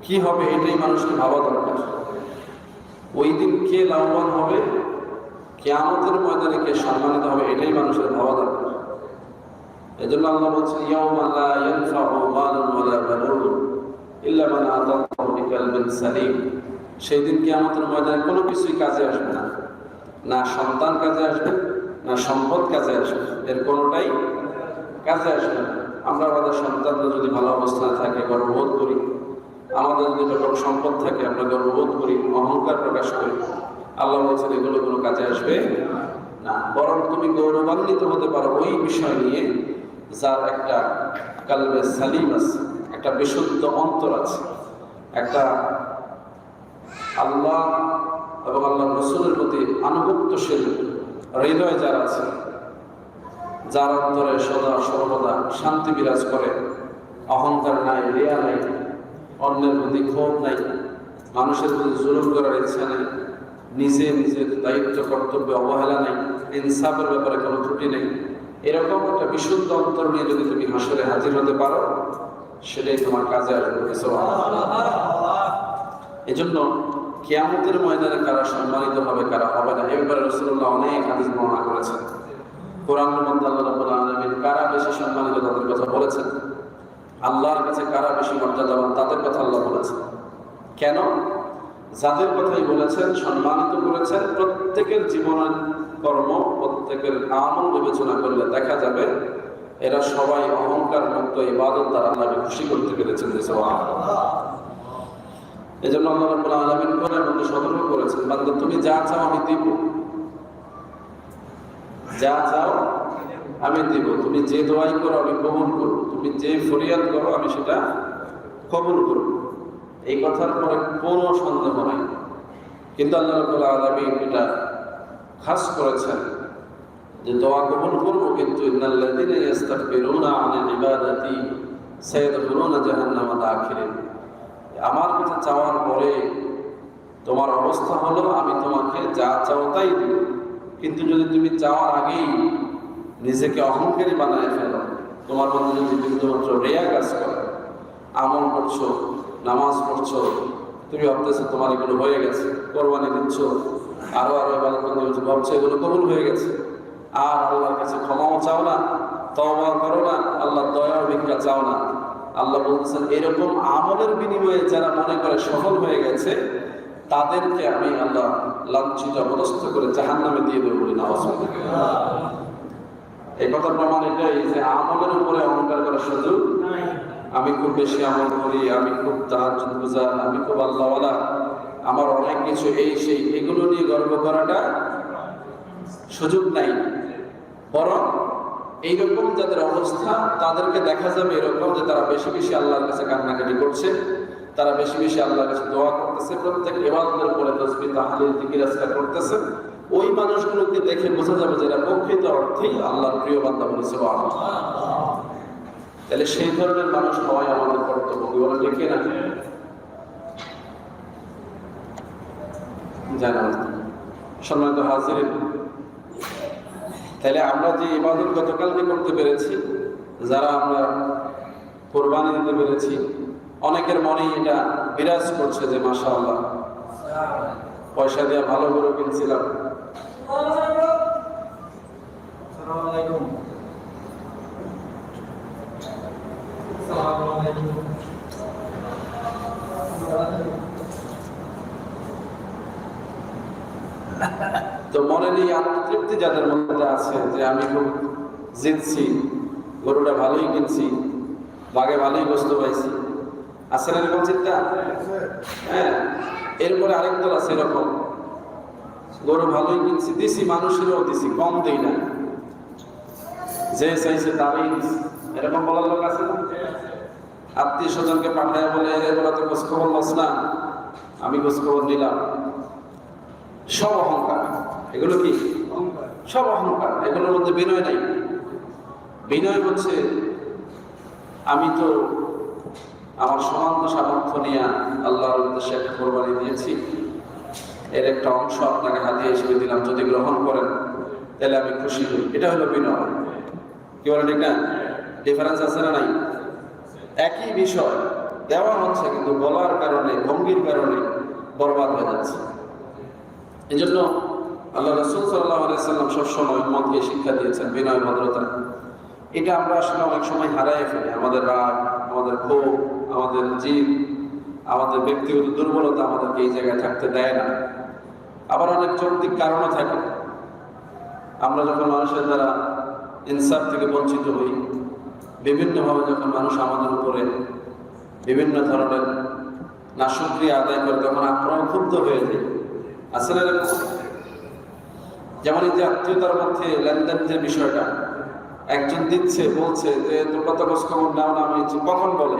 কি হবে এটাই মানুষকে ভাবা দরকার। ওই দিন কে লাভবান হবে, কিয়ামতের ময়দানে কে সম্মানিত হবে, এটাই মানুষের ভাবা দরকার। এজন্য আল্লাহ বলছেন, ইয়াউমা লা ইয়ানফাউ মালুন ওয়ালা বানুন ইল্লা মান আতাল্লাহু বিকলবিন সালিম। সেই দিন কিয়ামতের ময়দানে কোনো কিছুই কাজে আসবে না, না সন্তান কাজে আসবে, না সম্পদ কাজে আসবে, এর কোনোটাই কাজে আসবে না। আমরা আমাদের সন্তানরা যদি ভালো অবস্থায় থাকে গর্ববোধ করি, আমাদের যদি ব্যাপক সম্পদ থাকে আমরা গর্ববোধ করি, অহংকার প্রকাশ করি। আল্লাহ বলছেন এগুলো কোনো কাজে আসবে না, বরং তুমি গৌরবান্বিত হতে পারো ওই বিষয় নিয়ে যার একটা কালবে সালিম আছে, একটা বিশুদ্ধ অন্তর আছে, একটা আল্লাহ এবং আল্লাহ রসুলের প্রতি আনুগত্যশীল হৃদয় যার আছে, যার অন্তরে সদা সর্বদা শান্তি বিরাজ করে, অহংকার নাই, রিয়া নাই, অন্যের প্রতি ক্ষোভ নাই, মানুষের প্রতি জুলুম করার ইচ্ছা নেই, নিজে নিজের দায়িত্ব কর্তব্যে অবহেলা নেই, ইনসাফের ব্যাপারে কোনো ত্রুটি নেই। এরকম একটা বিশুদ্ধ অন্তর নিয়ে যদি তুমি হাসরে হাজির হতে পারো, সেটাই তোমার কাজে আসবে। এই জন্য কিয়ামতের ময়দানে কারা সম্মানিত হবে, কারা হবে না, এ ব্যাপারে রাসূলুল্লাহ অনেক হাদিস বর্ণনা করেছেন। কোরআনের মধ্যে আল্লাহ রাব্বুল আলামিন কারা বেশি সম্মানিত তাদের কথা বলেছেন, আল্লাহর কাছে কারা বেশি মর্যাদাবান তাদের কথা আল্লাহ বলেছেন। কেন? যাদের কথাই বলেছেন, সম্মানিত করেছেন, প্রত্যেকের জীবনের কর্ম, প্রত্যেকের আমল বিবেচনা করলে দেখা যাবে এরা সবাই অহংকার মুক্ত ইবাদত দ্বারা আল্লাহকে খুশি করতে পেরেছেন। এই জন্য আল্লাহ রাব্বুল আলামিন কোরআনের মধ্যে সতর্ক করেছেন, বান্দা তুমি যা চাও আমি দিব, যা চাও আমি দিব, তুমি যে দোয়াই করো আমি কবুল করব, তুমি যে ফরিয়াদ করো আমি সেটা কবুল করব। এই কথার পরে কোনো সন্দেহ নাই। কিন্তু আল্লাহ রাব্বুল আলামিন এটা খাস করেছেন যে দোয়া কবুল করবো, কিন্তু ইন্নাল্লাযীনা ইস্তাকবিরুনা আন ইবাদাতি সায়াদখুলুনা জাহান্নামা দাখিরিন। আমার কাছে চাওয়ার পরে তোমার অবস্থা হলো আমি তোমাকে যা চাও তাই দিব, কিন্তু যদি তুমি চাওয়ার আগেই নিজেকে অহংকারী বানায় ফেলো, তোমার মধ্যে যদি বিন্দুমাত্র রিয়া কাজ করে, আমল করছো, নামাজ পড়ছো, তুমি ভাবতেছো তোমার এগুলো হয়ে গেছে, কোরবানি দিচ্ছ, আরো ইবাদত করছো, ভাবছো এগুলো কবুল হয়ে গেছে, আর আল্লাহর কাছে ক্ষমাও চাও না, তওবা করো না, আল্লাহর দয়া ভিক্ষা চাও না। আল্লাহ বলছেন এরকম আমলের বিনিময়ে যারা মনে করে সফল হয়ে গেছে তাদেরকে আমি আল্লাহ লাঞ্ছিত অপদস্থ করে জাহান্নামে দিয়ে দেবো বলি না। এই কথার প্রমাণ এটাই যে আমলের উপরে অহংকার করার সুযোগ নাই। আমি খুব বেশি আমল করি, আমি খুব তাহাজ্জুদ গুজার, আমি খুব আল্লাহওয়ালা, আমার অনেক কিছু এই সেই, এগুলো নিয়ে গর্ব করাটা সুযোগ নাই। বরং এইরকম যাদের অবস্থা তাদেরকে দেখা যাবে এরকম যে তারা বেশি বেশি আল্লাহর কাছে কান্নাকাটি করছে, তারা বেশি বেশি আল্লাহর কাছে দোয়া করতেছে, প্রত্যেক ইবাদতের উপরে তাসবিহ তাহলিল জিকির আজকার করতেছে। ওই মানুষগুলোকে দেখে বোঝা যাবে যে এরা প্রকৃত অর্থেই আল্লাহর প্রিয় বান্দা বলে সুবহানাল্লাহ। তাহলে সেই ধরনের মানুষ হওয়াই আমাদের কর্তব্য, বলে লিখে না জানা। সম্মানিত হাজিরিন, তাহলে আমরা যে ইবাদত গতকালকে করতে পেরেছি, যারা আমরা কোরবানি দিতে পেরেছি, অনেকের মনেই এটা বিরাজ করছে যে মাশাআল্লাহ পয়সা দিয়ে ভালো গরু কিনছিলাম। তো মনে নেই আত্মতৃপ্তি যাদের মধ্যে আছে যে আমি খুব জিতছি, গরুটা ভালোই কিনছি, বাগে ভালোই গোস্ত পাইছি, আছে না এরকম চিন্তা? হ্যাঁ। এরপরে আরেক দল আছে এরকম, গরু ভালোই কিনছি, দিছি, মানুষেরও দিছি, কম দেই না, যে চাইছে তারই দিছি, এরকম বলার লোক আছে না? আত্মীয় স্বজনকে পাঠায় বলে এরা তো খোঁজ খবর লস না, আমি খোঁজ খবর নিলাম। সব অহংকার। এগুলো কি? সব অহংকার। এগুলোর মধ্যে বিনয় নাই। বিনয় হচ্ছে আমি তো আমার সমান্ত সামর্থ্য নিয়ে আল্লাহর উদ্দেশ্যে একটা কোরবানি দিয়েছি, এর একটা অংশ আপনাকে হাতিয়ে হিসেবে দিলাম, যদি গ্রহণ করেন তাহলে আমি খুশি হই। এটা হলো বিনয়। কি বলেন? এটা ডিফারেন্স আছে না নাই? একই বিষয়, দেওয়া হচ্ছে, কিন্তু বলার কারণে, ভঙ্গির কারণে বরবাদ হয়ে যাচ্ছে। এই জন্য আল্লাহ রাসূল সাল্লাল্লাহু আলাইহি সাল্লাম সবসময় উম্মতকে শিক্ষা দিয়েছেন বিনয় ভদ্রতা। এটা আমরা আসলে অনেক সময় হারাই ফেলি। আমাদের রাগ, আমাদের ক্ষোভ, আমাদের জিদ, আমাদের ব্যক্তিগত দুর্বলতা আমাদেরকে এই জায়গায় থাকতে দেয় না। আবার অনেক যৌক্তিক কারণও থাকে। আমরা যখন মানুষের দ্বারা ইনসাফ থেকে বঞ্চিত হই, বিভিন্নভাবে যখন মানুষ আমাদের উপরে বিভিন্ন ধরনের নাশুকরিয়া আদায় করে, তখন আমরাও ক্ষুব্ধ হয়ে যাই। আসলে যেমন এই যে আত্মীয়তার মধ্যে লেনদেন যে বিষয়টা, একজন দিচ্ছে, বলছে যে তোমরা তো খোঁজ খবর নাও না, আমি কখন বলে,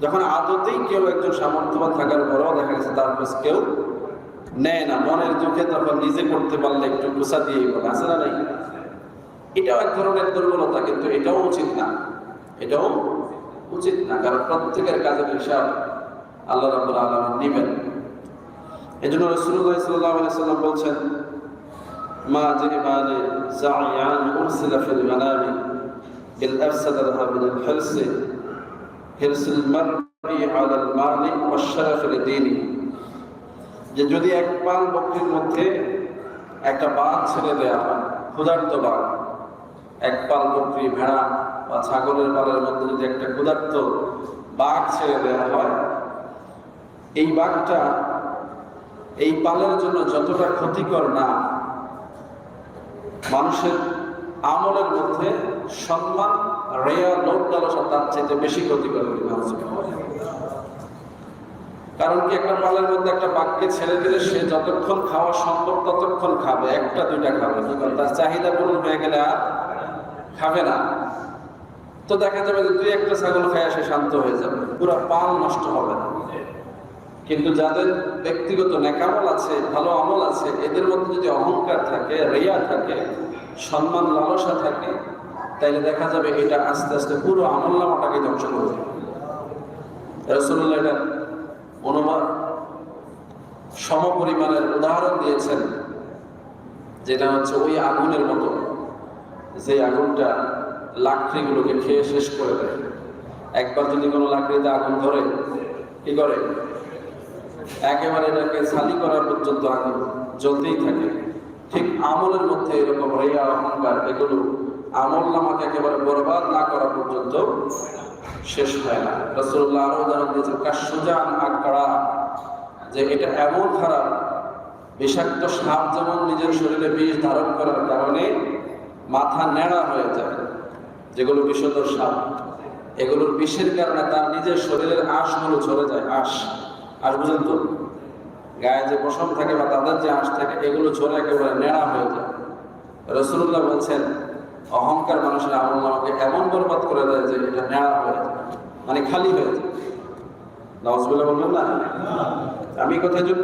যখন আদতেই কেউ একজন সামর্থ্যবান থাকার পরেও দেখা গেছে তার খোঁজ কেউ নেয় না, মনের দুঃখে তখন নিজে করতে পারলে একটু গুছা দিয়েই বলে, আছে না নাই? এটাও এক ধরনের দুর্বলতা, কিন্তু এটাও উচিত না, এটাও উচিত না, কারণ প্রত্যেকের কাজের হিসাব আল্লাহ রাব্বুল আলামিন নেবেন। এই জন্য রাসূলুল্লাহ সাল্লাল্লাহু আলাইহি ওয়াসাল্লাম বলছেন, মা জিবানি জায়ান উরসিলা ফিল মানামি বিল আফসাদ লাহা মিন আল হিরসি হিরসুল মারই আলাল মালি ওয়াশ শারাফ লিদীনি। যে যদি এক পাল বকরির মধ্যে একটা বাঘ ছেড়ে দেওয়া হয়, ক্ষুধার্ত বাঘ, এক পাল বকরি, ভেড়া বা ছাগলের পালের মধ্যে যদি একটা ক্ষুধার্ত বাঘ ছেড়ে দেওয়া হয়, এই বাঘটা এই পালের জন্য যতটা ক্ষতিকর না, মানুষের আমলের মধ্যে সম্মান, রেয়া, লোভ লালসা তার চাইতে বেশি ক্ষতিকর। কারণ কি, একটা পালের মধ্যে একটা বাঘকে ছেড়ে দিলে সে যতক্ষণ খাওয়া সম্ভব ততক্ষণ খাবে, একটা দুইটা খাবে, তার চাহিদা পূরণ হয়ে গেলে আর খাবে না। তো দেখা যাবে যে দুই একটা ছাগল খায় সে শান্ত হয়ে যাবে, পুরো পাল নষ্ট হবে না। কিন্তু যাদের ব্যক্তিগত নেকামল আছে, ভালো আমল আছে, এদের মধ্যে যদি অহংকার থাকে, রিয়া থাকে, সম্মান লালসা থাকে, তাইলে দেখা যাবে এটা আস্তে আস্তে পুরো আমলনামাটাকে ধ্বংস করবে। রাসূলুল্লাহ এটা অনুমান সমপরিমাণের উদাহরণ দিয়েছেন, যেটা হচ্ছে ওই আগুনের মতো, যে আগুনটা লাকড়িগুলোকে খেয়ে শেষ করে দেয়। একবার যদি কোনো লাকড়িতে আগুন ধরে, কি করে? একেবারে এটাকে ছালি করার পর্যন্ত আগুন জ্বলতেই থাকে। ঠিক আমলের মধ্যে এরকম রিয়া, অহংকার, এগুলো আমল নামাকে একেবারে বরবাদ না করা পর্যন্ত শেষ হয় না। রাসূলুল্লাহ আরো উদাহরণ দিয়েছেন, কাশজুজান আকরা, যে এটা এমন খারাপ, বিষাক্ত সাপ যেমন নিজের শরীরে বিষ ধারণ করার কারণে মাথা নেড়া হয়ে যায়, যেগুলো বিষধর সাপ, এগুলোর বিষের কারণে তার নিজের শরীরের আঁশগুলো ঝরে যায়। আঁশ বুঝেন তো, গায়ে যে পশম থাকে বা তাদের যে আঁশ থাকে, এগুলো ঝরে একেবারে নেড়া হয়ে যায়। রাসূলুল্লাহ বলছেন, অহংকার মানুষের আমল নামাকে এমন বরবাদ করে দেয় যে এটা নেড়া হয়ে যায়, মানে খালি হয়ে যায়। নাউজুবিল্লাহ বলবেন না? আমি কোথায় জন্য